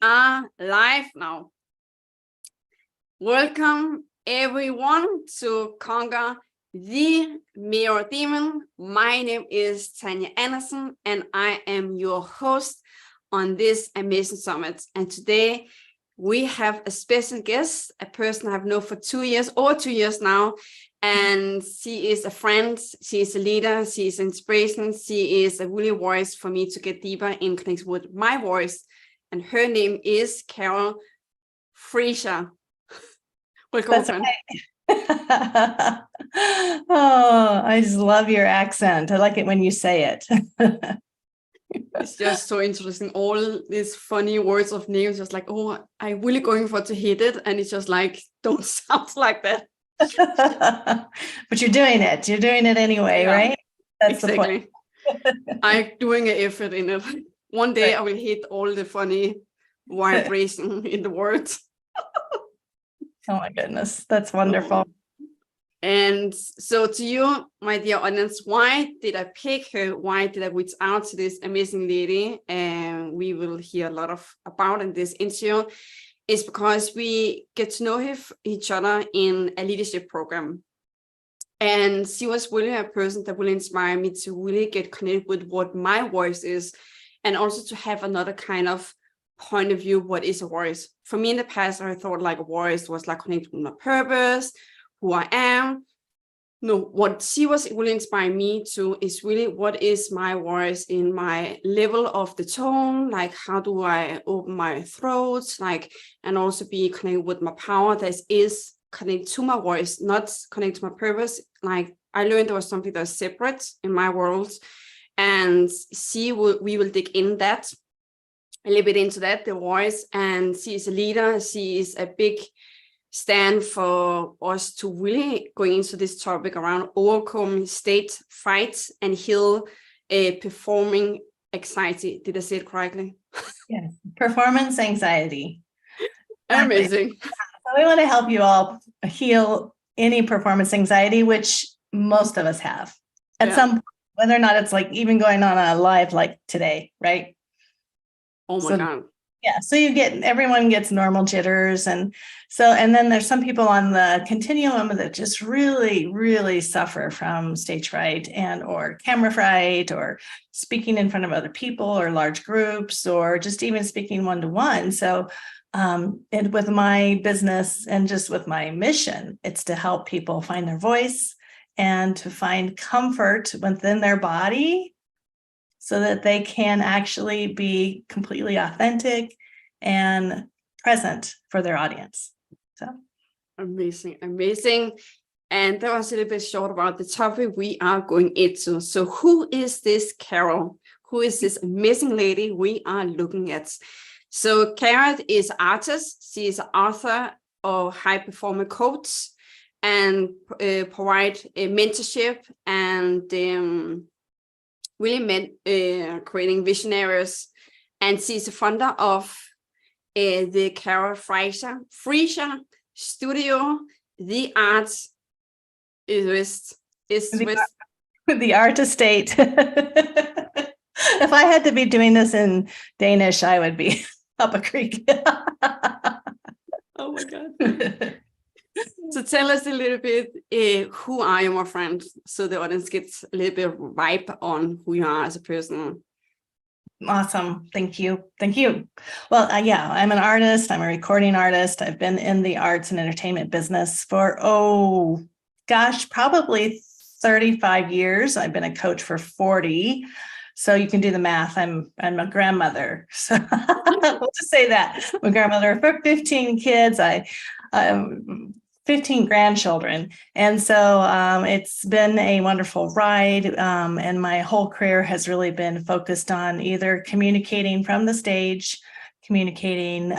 are live now. Welcome everyone to Conquer the Mirror Demon. My name is Tanja Andersen and I am your host on this amazing summit. And today we have a special guest, a person I've known for 2 years, over 2 years now. And she is a friend, she is a leader, she is inspiration, she is a really voice for me to get deeper in connection with my voice. And her name is Carol Frazier. Welcome. That's right. Oh, I just love your accent. I like it when you say it. It's just so interesting. All these funny words of names, just like, oh, I'm really going for to hit it. And it's just like, don't sound like that. But you're doing it. You're doing it anyway, yeah. Right? That's exactly. The point. I'm doing an effort in it. One day right. I will hit all the funny vibration in the words. Oh my goodness. That's wonderful. And so to you, my dear audience, why did I pick her? Why did I reach out to this amazing lady? And we will hear a lot about in this interview. Is because we get to know each other in a leadership program. And she was really a person that will inspire me to really get connected with what my voice is, and also to have another kind of point of view, what is a voice. For me in the past, I thought like a voice was like connected with my purpose, who I am. No, what she was really inspiring me to is really what is my voice in my level of the tone, like how do I open my throat, like, and also be connected with my power that is connected to my voice, not connected to my purpose. Like I learned there was something that's separate in my world, and we will dig in that a little bit into that, the voice. And she is a leader. She is a big stand for us to really go into this topic around overcoming state fright and heal performing anxiety. Did I say it correctly? Yes, performance anxiety. Amazing. So we want to help you all heal any performance anxiety, which most of us have at some point, whether or not it's like even going on a live like today, right? Oh my God. Yeah, so everyone gets normal jitters. And then there's some people on the continuum that just really, really suffer from stage fright or camera fright or speaking in front of other people or large groups or just even speaking one-to-one. So and with my business and just with my mission, it's to help people find their voice and to find comfort within their body, so that they can actually be completely authentic and present for their audience. So amazing. And that was a little bit short about the topic we are going into. So who is this Carol? Who is this amazing lady we are looking at? So Carol is an artist. She is an author of high performer coach and provide a mentorship and really creating visionaries. And she's a founder of the Carol Frazier studio. The art is the art estate. If I had to be doing this in Danish, I would be up a creek. Oh my God. So tell us a little bit, who are you, my friend? So the audience gets a little bit of vibe on who you are as a person. Awesome. Thank you. Well, I'm an artist. I'm a recording artist. I've been in the arts and entertainment business for, probably 35 years. I've been a coach for 40. So you can do the math. I'm a grandmother. So we'll just say that. I'm a grandmother for 15 kids. I 15 grandchildren. And so it's been a wonderful ride. And my whole career has really been focused on either communicating from the stage, communicating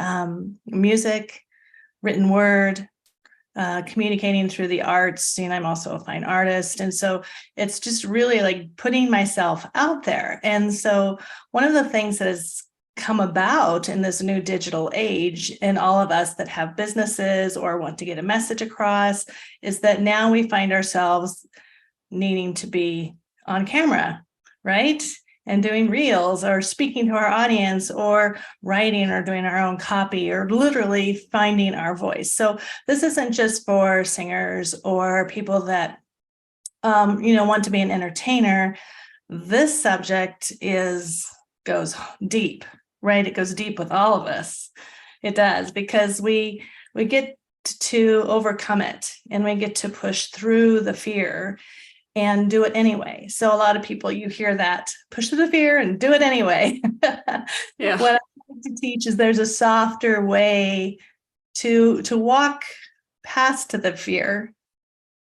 music, written word, communicating through the arts. And I'm also a fine artist. And so it's just really like putting myself out there. And so one of the things that has come about in this new digital age, and all of us that have businesses or want to get a message across, is that now we find ourselves needing to be on camera, right? and doing reels or speaking to our audience or writing or doing our own copy or literally finding our voice. So this isn't just for singers or people that, want to be an entertainer. This subject goes deep, right? It goes deep with all of us. It does, because we get to overcome it and we get to push through the fear and do it anyway. So a lot of people, you hear that, push through the fear and do it anyway. Yeah. What I like to teach is there's a softer way to walk past the fear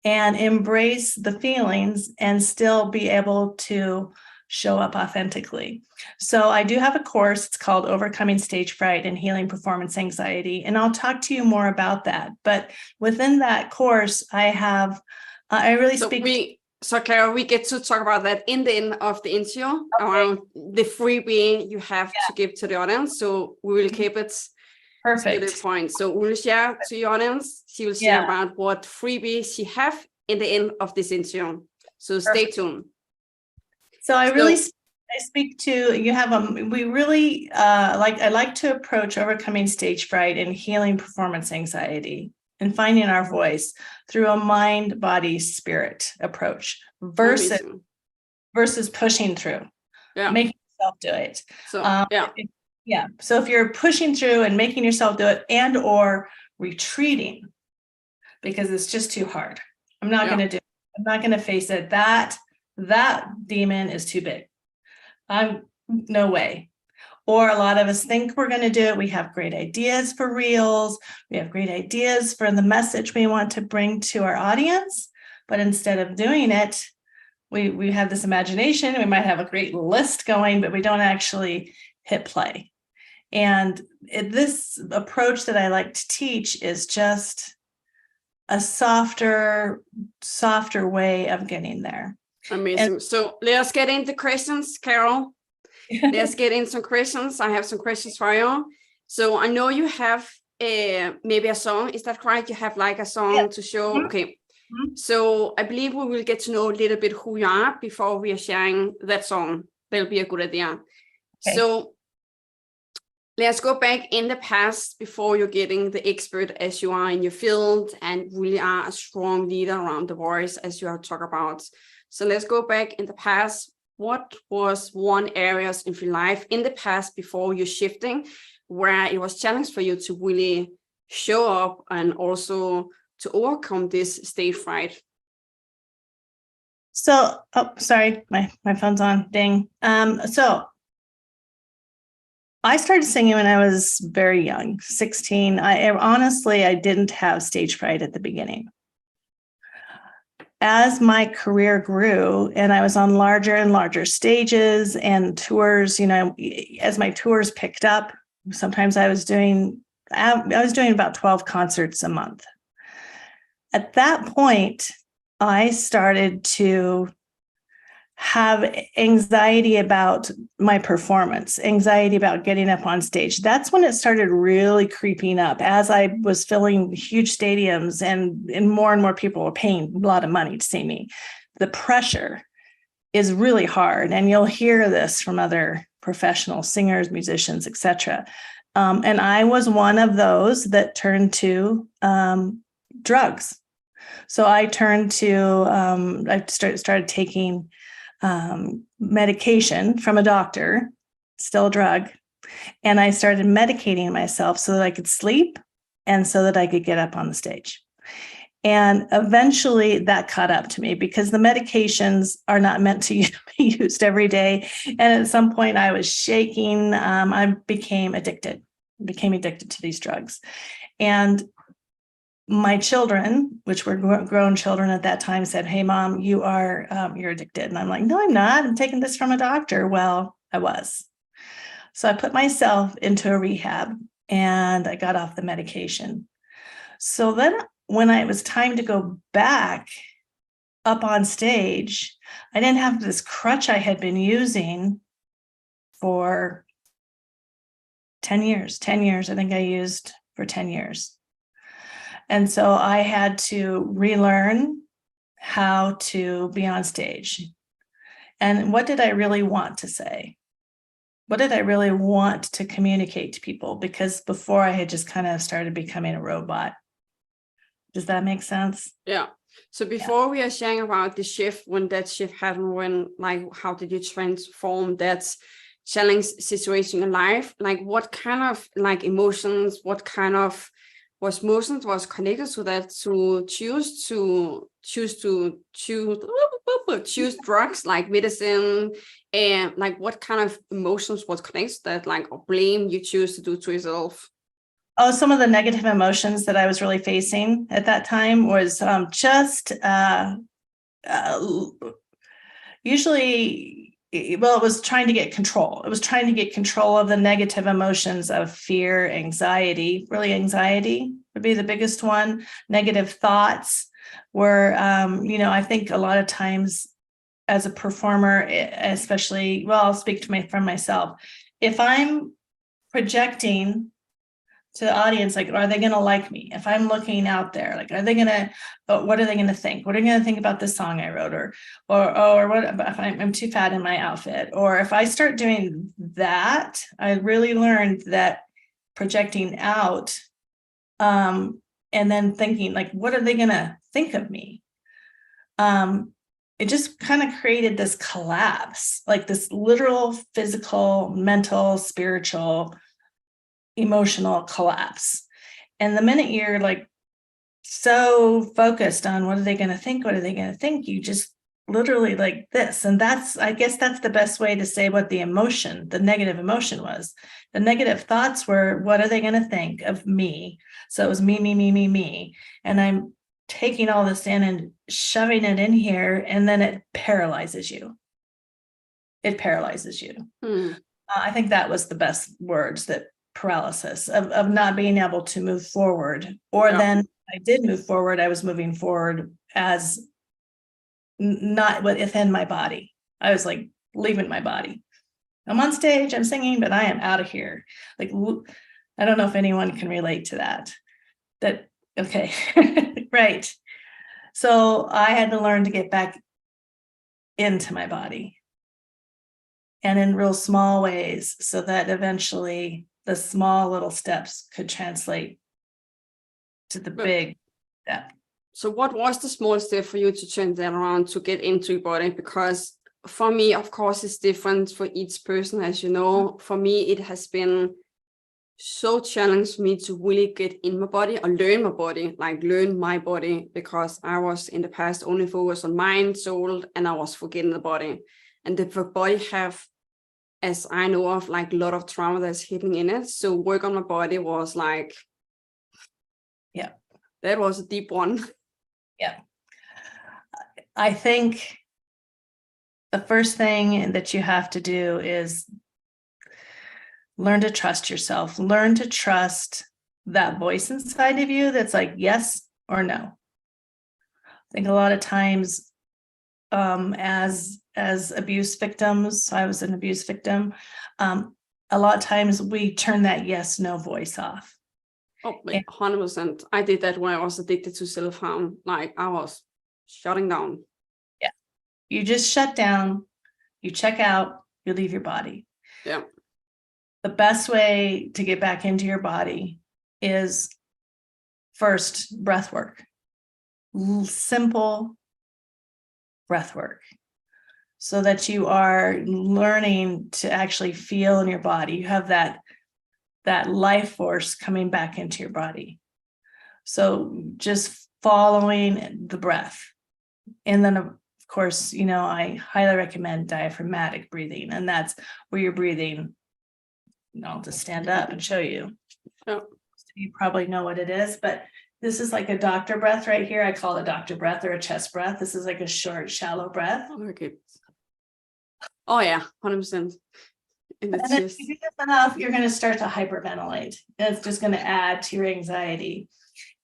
and embrace the feelings and still be able to show up authentically. So I do have a course. It's called Overcoming Stage Fright and Healing Performance Anxiety. And I'll talk to you more about that. But within that course, I really speak. So Carol, we get to talk about that in the end of the interview, around the freebie you have to give to the audience. So we will keep it Perfect. to the point. So we'll share to your audience. She will share about what freebie she have in the end of this interview. So stay tuned. So I speak to, you have we really I like to approach overcoming stage fright and healing performance anxiety and finding our voice through a mind, body, spirit approach versus pushing through, making yourself do it. So So if you're pushing through and making yourself do it and or retreating because it's just too hard, I'm not going to do it. I'm not going to face it. That demon is too big. No way. Or a lot of us think we're going to do it. We have great ideas for reels. We have great ideas for the message we want to bring to our audience. But instead of doing it, we have this imagination. We might have a great list going, but we don't actually hit play. And this approach that I like to teach is just a softer way of getting there. Amazing. So let's get into questions, Carol. Let's get in some questions. I have some questions for you. So I know you have maybe a song. Is that correct? You have like a song to show. Mm-hmm. Okay. Mm-hmm. So I believe we will get to know a little bit who you are before we are sharing that song. That'll be a good idea. Okay. So let's go back in the past before you're getting the expert as you are in your field and really are a strong leader around the voice as you have talked about. So let's go back in the past. What was one area in your life in the past before you're shifting where it was challenging for you to really show up and also to overcome this stage fright? So, sorry, my phone's on, ding. So I started singing when I was very young, 16. I didn't have stage fright at the beginning. As my career grew and I was on larger and larger stages and tours, as my tours picked up, sometimes I was doing about 12 concerts a month. At that point, I started to have anxiety about my performance, anxiety about getting up on stage. That's when it started really creeping up as I was filling huge stadiums and more people were paying a lot of money to see me. The pressure is really hard. And you'll hear this from other professional singers, musicians, etc. And I was one of those that turned to drugs. So I turned to, I started taking medication from a doctor, still a drug. And I started medicating myself so that I could sleep and so that I could get up on the stage. And eventually that caught up to me because the medications are not meant to be used every day. And at some point I was shaking. I became addicted to these drugs. And my children, which were grown children at that time, said, "Hey, Mom, you're addicted." And I'm like, "No, I'm not. I'm taking this from a doctor." Well, I was. So I put myself into a rehab and I got off the medication. So then when it was time to go back up on stage, I didn't have this crutch I had been using for 10 years. 10 years, I think I used for 10 years. And so I had to relearn how to be on stage. And what did I really want to say? What did I really want to communicate to people? Because before I had just kind of started becoming a robot. Does that make sense? Yeah. So before we are sharing about the shift, when that shift happened, when like, how did you transform that challenge situation in life? Like what kind of like emotions, what kind of motions was connected to that to choose drugs like medicine, and like what kind of emotions was connected to that, like or blame you choose to do to yourself? Oh, some of the negative emotions that I was really facing at that time was usually, well, it was trying to get control. It was trying to get control of the negative emotions of fear, anxiety. Really, anxiety would be the biggest one. Negative thoughts were, I think a lot of times as a performer, especially, well, I'll speak to from myself. If I'm projecting to the audience, like, are they going to like me? If I'm looking out there, like, are they going to, what are they going to think? What are they going to think about this song I wrote? Or what if I'm too fat in my outfit? Or if I start doing that, I really learned that projecting out, and then thinking like, what are they going to think of me? It just kind of created this collapse, like this literal, physical, mental, spiritual, emotional collapse. And the minute you're like so focused on what are they going to think, you just literally like this. And I guess that's the best way to say what the negative emotion was. The negative thoughts were, what are they going to think of me? So it was me. And I'm taking all this in and shoving it in here, and then it paralyzes you. I think that was the best words, that paralysis of not being able to move forward. Or then I did move forward. I was moving forward as not within my body. I was like leaving my body. I'm on stage, I'm singing, but I am out of here. Like, I don't know if anyone can relate to that. Okay, right. So I had to learn to get back into my body, and in real small ways, so that eventually the small little steps could translate to the big step. So what was the small step for you to turn that around, to get into your body? Because for me, of course, it's different for each person, as you know. For me, it has been so challenging for me to really get in my body or learn my body, because I was in the past only focused on mind, soul, and I was forgetting the body. And the body have, as I know of, like a lot of trauma that's hidden in it. So work on my body was like, yeah, that was a deep one. Yeah. I think the first thing that you have to do is learn to trust yourself. Learn to trust that voice inside of you that's like yes or no. I think a lot of times, as abuse victims, I was an abuse victim. A lot of times we turn that yes, no voice off. Oh, 100%. I did that when I was addicted to self-harm. Like I was shutting down. Yeah. You just shut down, you check out, you leave your body. Yeah. The best way to get back into your body is first breath work. Simple breath work, so that you are learning to actually feel in your body. You have that life force coming back into your body. So just following the breath. And then of course, I highly recommend diaphragmatic breathing, and that's where you're breathing. I'll just stand up and show you. Oh. You probably know what it is, but this is like a doctor breath right here. I call it doctor breath or a chest breath. This is like a short, shallow breath. Oh, okay. Oh yeah, 100%. And then if you do this enough, you're going to start to hyperventilate. And it's just going to add to your anxiety.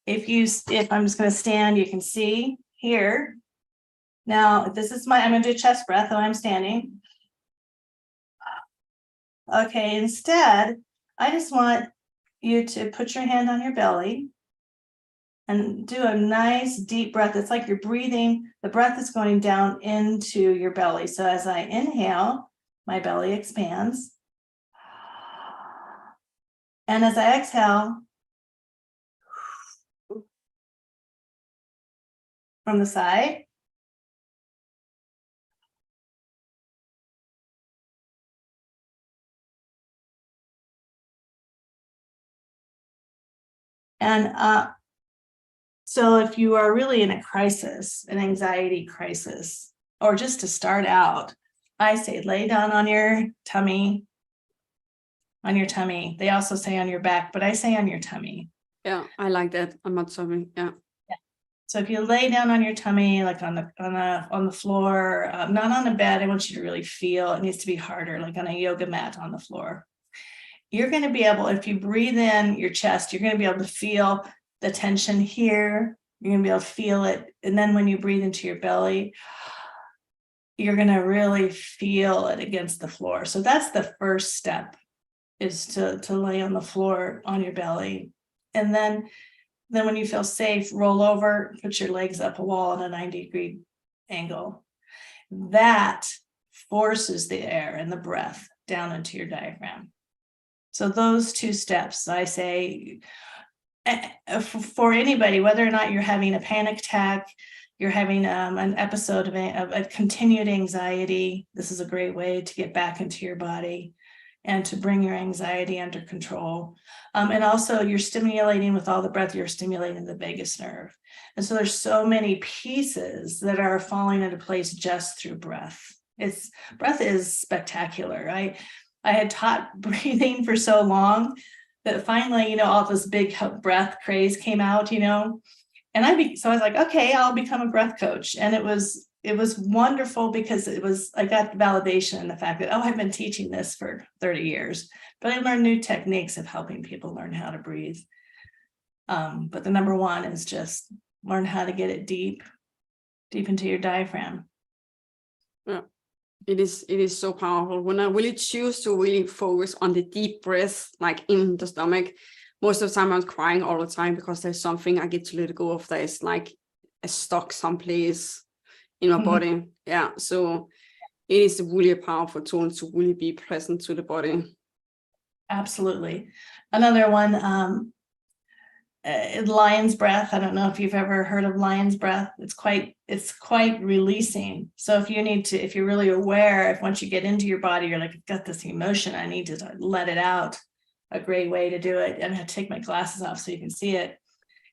If I'm just going to stand, you can see here. Now, I'm going to do chest breath while I'm standing. Okay, instead, I just want you to put your hand on your belly and do a nice deep breath. It's like you're breathing, the breath is going down into your belly. So as I inhale, my belly expands. And as I exhale, from the side, and so if you are really in a crisis, an anxiety crisis, or just to start out, I say lay down on your tummy. On your tummy. They also say on your back, but I say on your tummy. Yeah, I like that. I'm not sorry. Yeah. So if you lay down on your tummy, like on the floor, not on the bed, I want you to really feel. It needs to be harder, like on a yoga mat on the floor. You're going to be able, if you breathe in your chest, you're going to be able to feel the tension here. You're going to be able to feel it. And then when you breathe into your belly, you're going to really feel it against the floor. So that's the first step, is to lay on the floor on your belly. And then when you feel safe, roll over, put your legs up a wall at a 90-degree angle. That forces the air and the breath down into your diaphragm. So those two steps, I say, for anybody, whether or not you're having a panic attack, you're having an episode of continued anxiety, this is a great way to get back into your body and to bring your anxiety under control. And also you're stimulating with all the breath, you're stimulating the vagus nerve. And so there's so many pieces that are falling into place just through breath. Breath is spectacular. I had taught breathing for so long that finally, all this big breath craze came out, and so I was like, okay, I'll become a breath coach. And it was wonderful because I got validation in the fact that, I've been teaching this for 30 years, but I learned new techniques of helping people learn how to breathe. But the number one is just learn how to get it deep into your diaphragm. Yeah, it is so powerful. When I really choose to really focus on the deep breath, like in the stomach, most of the time I'm crying all the time because there's something I get to let go of that is like a stuck someplace in my body. Yeah. So it is really a powerful tool to really be present to the body. Absolutely. Another one, lion's breath. I don't know if you've ever heard of lion's breath. It's quite releasing. So if you're really aware, if once you get into your body, you're like, I've got this emotion, I need to let it out. A great way to do it, I'm going to take my glasses off so you can see it,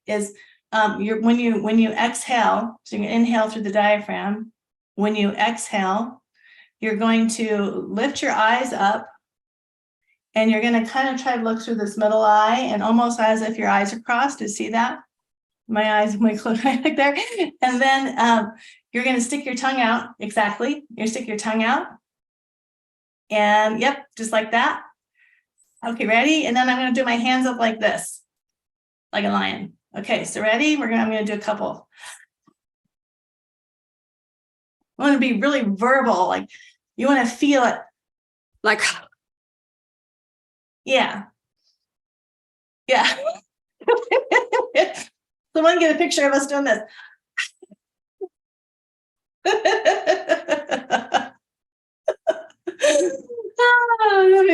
is when you exhale, so you inhale through the diaphragm. When you exhale, you're going to lift your eyes up, and you're going to kind of try to look through this middle eye, and almost as if your eyes are crossed. Do you see that? My eyes might close right like there. And then you're going to stick your tongue out. Exactly. You stick your tongue out. And yep, just like that. Okay, ready? And then I'm going to do my hands up like this, like a lion. Okay, so ready? I'm going to do a couple. I want to be really verbal. Like you want to feel it. Like, yeah. Yeah. Someone get a picture of us doing this.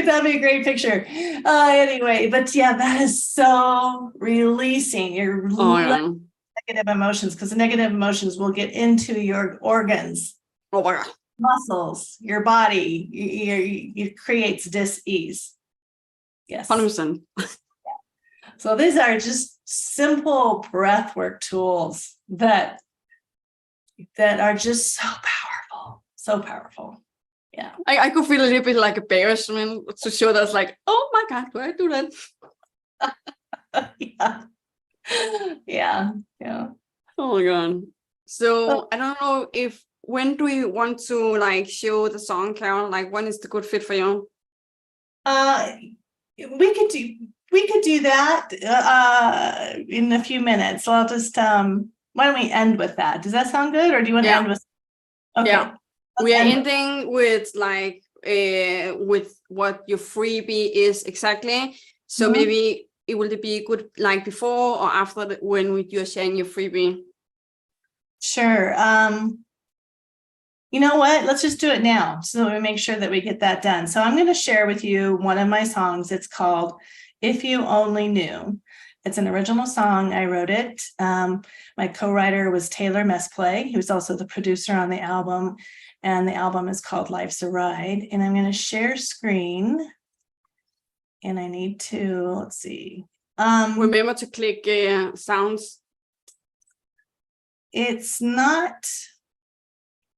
That'd be a great picture. Anyway, but yeah, that is so releasing. You're negative emotions, because the negative emotions will get into your organs, muscles, your body. It creates dis-ease. Yes. 100%. So these are just simple breathwork tools that are just so powerful. So powerful. Yeah. I could feel a little bit like embarrassment to show that's like, oh my God, do I do that? Yeah. Oh my God. So I don't know when do you want to like show the song, Carol? Like when is the good fit for you? We could do that in a few minutes. So I'll just why don't we end with that? Does that sound good, or do you want to end with? Okay. Yeah. We are ending with like with what your freebie is exactly. So maybe will it be good like before or after when you're sharing your freebie? Sure. You know what? Let's just do it now so that we make sure that we get that done. So I'm going to share with you one of my songs. It's called If You Only Knew. It's an original song. I wrote it. My co-writer was Taylor Mesplay, who's also the producer on the album. And the album is called Life's a Ride. And I'm going to share screen. And I need to, let's see. Remember to click sounds. It's not,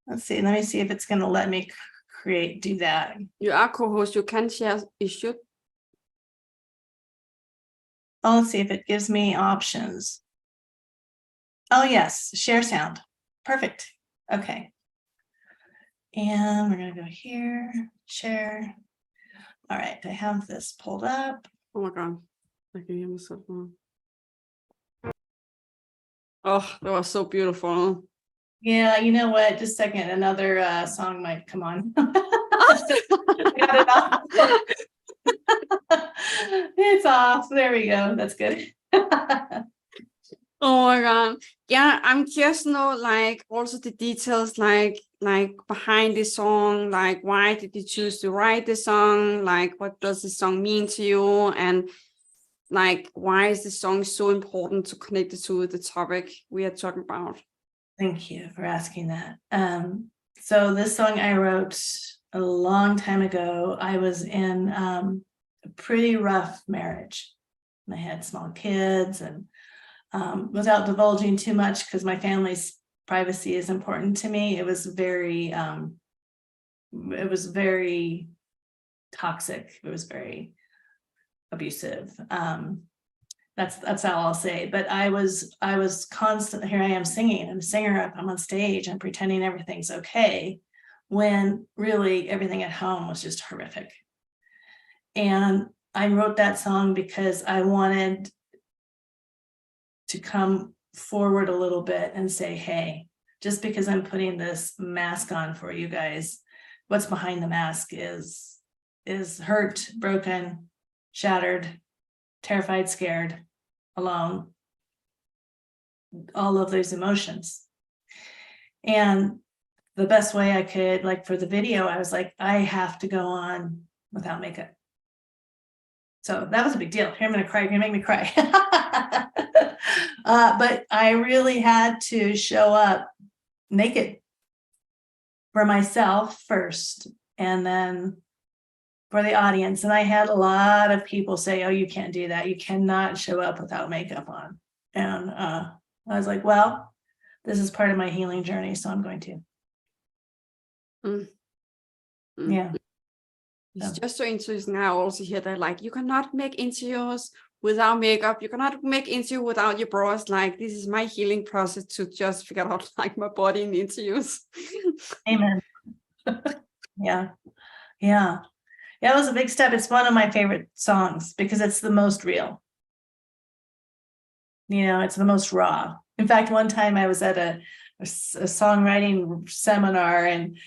let's see, let me see if it's going to let me do that. You are co-host, you can share, you should. Oh, let's see if it gives me options. Oh, yes, share sound. Perfect. Okay. And we're going to go here, share. All right, I have this pulled up. Oh my God, I can hear myself now. Oh, that was so beautiful. Yeah, you know what? Just a second, another song might come on. Got it off. It's off. There we go. That's good. Oh my God. Yeah, I'm curious to know like also the details like behind this song, like why did you choose to write this song? Like what does this song mean to you? And like why is this song so important to connect it to the topic we are talking about? Thank you for asking that. So this song I wrote a long time ago. I was in a pretty rough marriage. I had small kids, and without divulging too much, because my family's privacy is important to me, it was very toxic. It was very abusive. That's all I'll say. But I was constant. Here I am singing. I'm a singer. I'm on stage. I'm pretending everything's okay, when really everything at home was just horrific. And I wrote that song because I wanted to come forward a little bit and say, hey, just because I'm putting this mask on for you guys, what's behind the mask is hurt, broken, shattered, terrified, scared, alone, all of those emotions. And the best way I could, like for the video, I was like, I have to go on without makeup. So that was a big deal. Here, I'm going to cry. You're going to make me cry. But I really had to show up naked for myself first, and then for the audience. And I had a lot of people say, oh, you can't do that. You cannot show up without makeup on. And I was like, well, this is part of my healing journey, so I'm going to. Yeah. It's just so interesting. I also hear that like you cannot make interviews without makeup. You cannot make interview without your bras. Like this is my healing process to just figure out like my body in the interviews. Amen. Yeah. It was a big step. It's one of my favorite songs because it's the most real. You know, it's the most raw. In fact, one time I was at a songwriting seminar, and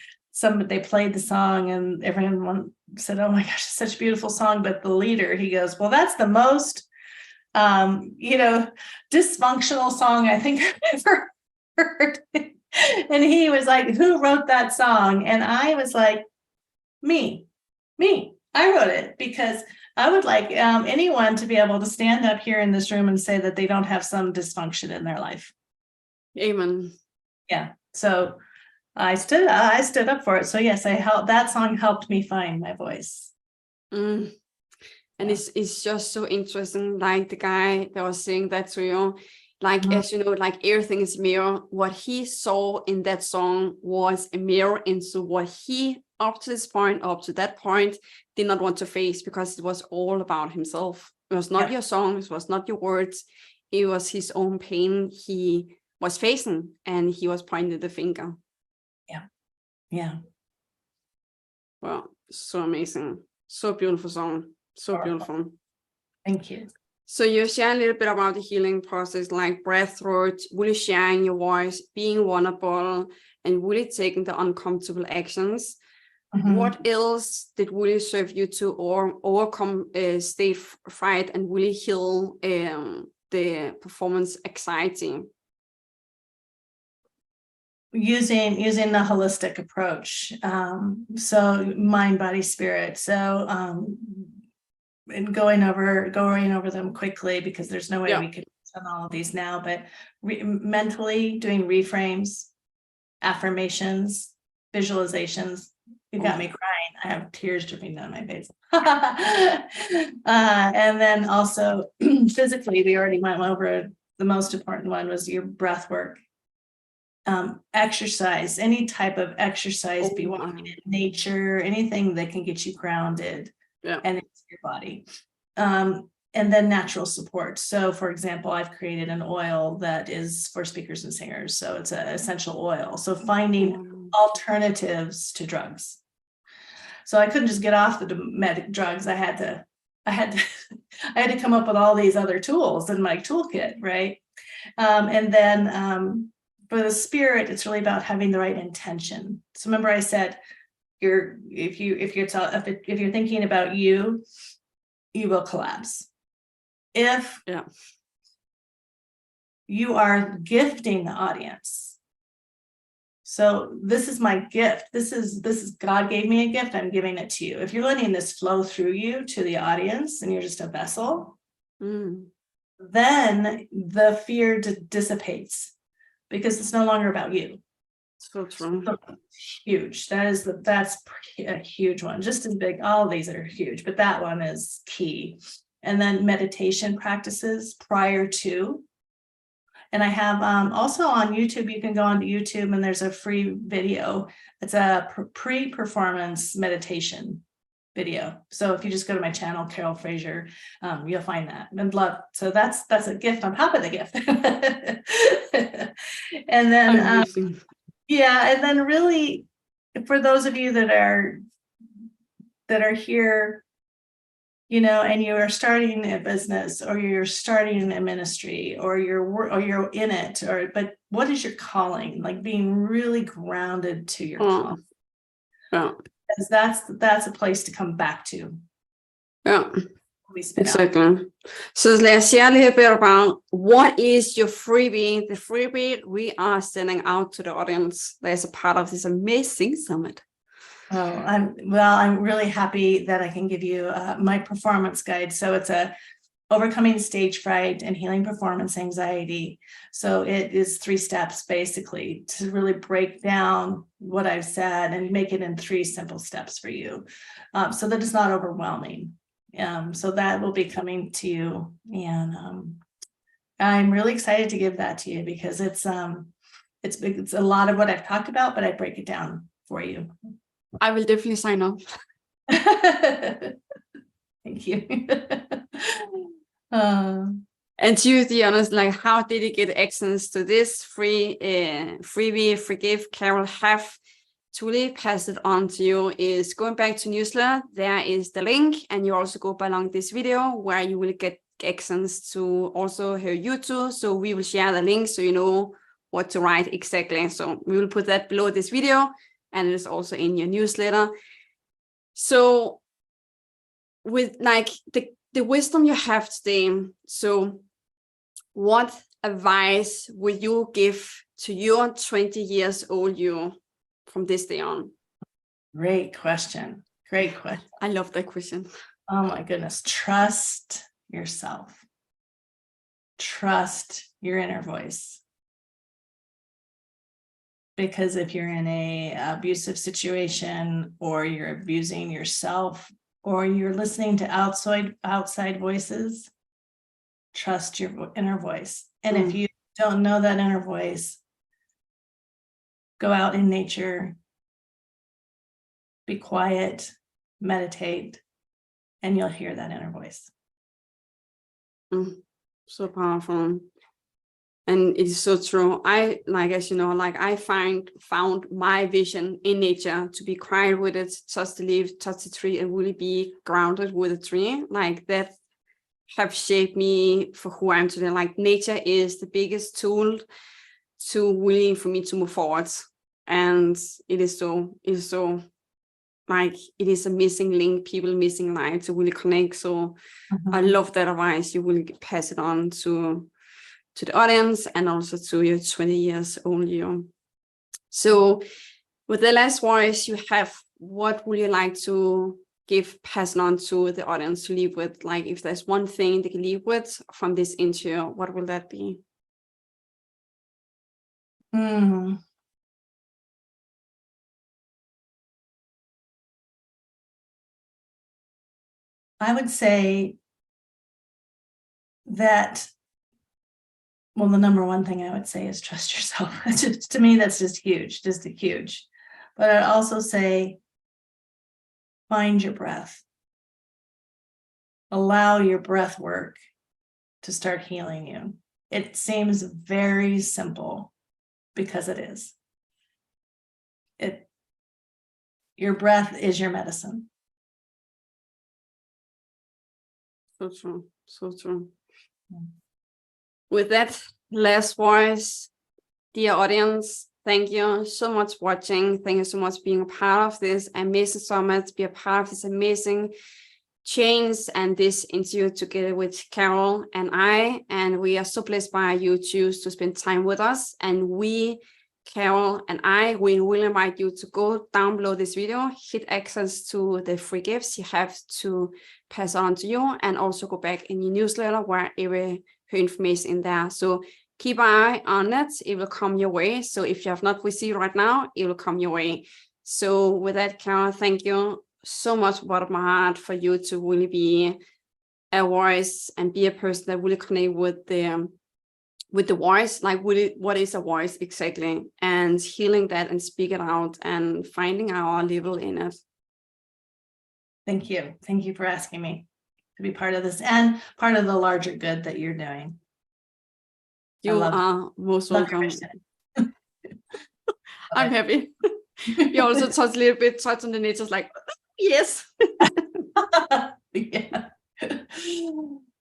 they played the song, and everyone said, oh my gosh, it's such a beautiful song. But the leader, he goes, well, that's the most, dysfunctional song I think I've ever heard. And he was like, who wrote that song? And I was like, me, I wrote it because I would like anyone to be able to stand up here in this room and say that they don't have some dysfunction in their life. Amen. Yeah. So I stood up for it. So yes, that song helped me find my voice. And it's just so interesting. Like the guy that was saying that to you, like, as you know, like everything is mirror. What he saw in that song was a mirror into what he, up to that point, did not want to face, because it was all about himself. It was not your song. It was not your words. It was his own pain he was facing, and he was pointing the finger. Yeah. Well, so amazing. So beautiful song. So beautiful. Thank you. So you share a little bit about the healing process, like breath through it, really sharing your voice, being vulnerable, and really taking the uncomfortable actions. what else did really serve you to overcome stage fright and really heal the performance anxiety? Using the holistic approach, so mind, body, spirit. So and going over them quickly, because there's no way we could on all of these now, but mentally doing reframes, affirmations, visualizations. You got me crying. I have tears dripping down my face. And then also physically, we already went over the most important one was your breath work. Exercise, any type of exercise, be walking in nature, anything that can get you grounded and into your body. And then natural support. So for example, I've created an oil that is for speakers and singers. So it's an essential oil. So finding alternatives to drugs. So I couldn't just get off the medic drugs. I had to come up with all these other tools in my toolkit, right? And then for the spirit, it's really about having the right intention. So remember I said, if you're thinking about you will collapse. If you are gifting the audience. So this is my gift. This is God gave me a gift. I'm giving it to you. If you're letting this flow through you to the audience and you're just a vessel, then the fear dissipates because it's no longer about you. So true. So huge. That's a huge one. Just as big. All of these are huge, but that one is key. And then meditation practices prior to. And I have also on YouTube, you can go onto YouTube and there's a free video. It's a pre-performance meditation video. So if you just go to my channel, Carol Frazier, you'll find that. And love. So that's a gift on top of the gift. And then and then really for those of you that are here, you know, and you are starting a business or you're starting a ministry or you're in it, but what is your calling? Like being really grounded to your calling. Because that's a place to come back to. Exactly. So let's share a little bit about what is your freebie. The freebie we are sending out to the audience that is a part of this amazing summit. Oh, I'm really happy that I can give you my performance guide. So it's a overcoming stage fright and healing performance anxiety. So it is 3 steps basically to really break down what I've said and make it in 3 simple steps for you, so that it's not overwhelming. So that will be coming to you, and I'm really excited to give that to you because it's a lot of what I've talked about, but I break it down for you. I will definitely sign up. Thank you. And to be honest, like, how did you get access to this freebie? Forgive Carol have to really pass it on to you is going back to newsletter. There is the link, and you also go along this video where you will get access to also her YouTube. So we will share the link so you know what to write exactly. So we will put that below this video. And it's also in your newsletter. So with like the wisdom you have today, so what advice would you give to your 20 years old you from this day on? Great question. Great question. I love that question. Oh my goodness. Trust yourself. Trust your inner voice. Because if you're in a abusive situation or you're abusing yourself or you're listening to outside voices, trust your inner voice. And if you don't know that inner voice, go out in nature, be quiet, meditate, and you'll hear that inner voice. So powerful. And it is so true. I found my vision in nature, to be quiet with it, touch the leaf, touch the tree, and really be grounded with a tree. Like that have shaped me for who I am today. Like nature is the biggest tool to really for me to move forward. And it is so like it is a missing link, people missing line to really connect. So I love that advice. You will pass it on to the audience and also to your 20 years old you. So with the last voice you have, what would you like to pass on to the audience to leave with? Like if there's one thing they can leave with from this interview, what will that be? I would say that, well, the number one thing I would say is trust yourself. To me, that's just huge. But I'd also say find your breath. Allow your breath work to start healing you. It seems very simple because it is. Your breath is your medicine. So true. So true. With that last voice, dear audience, thank you so much for watching. Thank you so much for being a part of this amazing summit, be a part of this amazing change and this interview together with Carol and I. And we are so blessed by you choose to spend time with us. And we, Carol and I, we will invite you to go down below this video, hit access to the free gifts you have to pass on to you, and also go back in your newsletter where every information in there. So keep an eye on it. It will come your way. So if you have not received right now, it will come your way. So with that, Carol, thank you so much out of my heart for you to really be a voice and be a person that really connect with the voice, like what is a voice exactly, and healing that and speak it out and finding our level in it. Thank you. Thank you for asking me to be part of this and part of the larger good that you're doing. You are most welcome. I'm happy. You also touch a little bit, touch on the nature, like, yes. Yeah.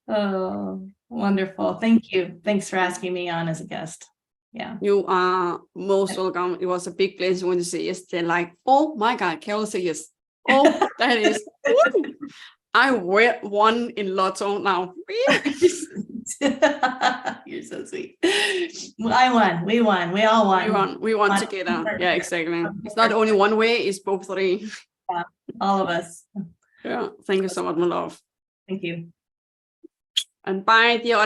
Oh, wonderful. Thank you. Thanks for asking me on as a guest. Yeah. You are most welcome. It was a big pleasure when you say yes. They're like, oh my God, Carol said yes. Oh, that is. I won in Lotto now. You're so sweet. I won. We won. We all won. We won together. Yeah, exactly. It's not only one way, it's both three. Yeah, all of us. Yeah. Thank you so much, my love. Thank you. And bye, dear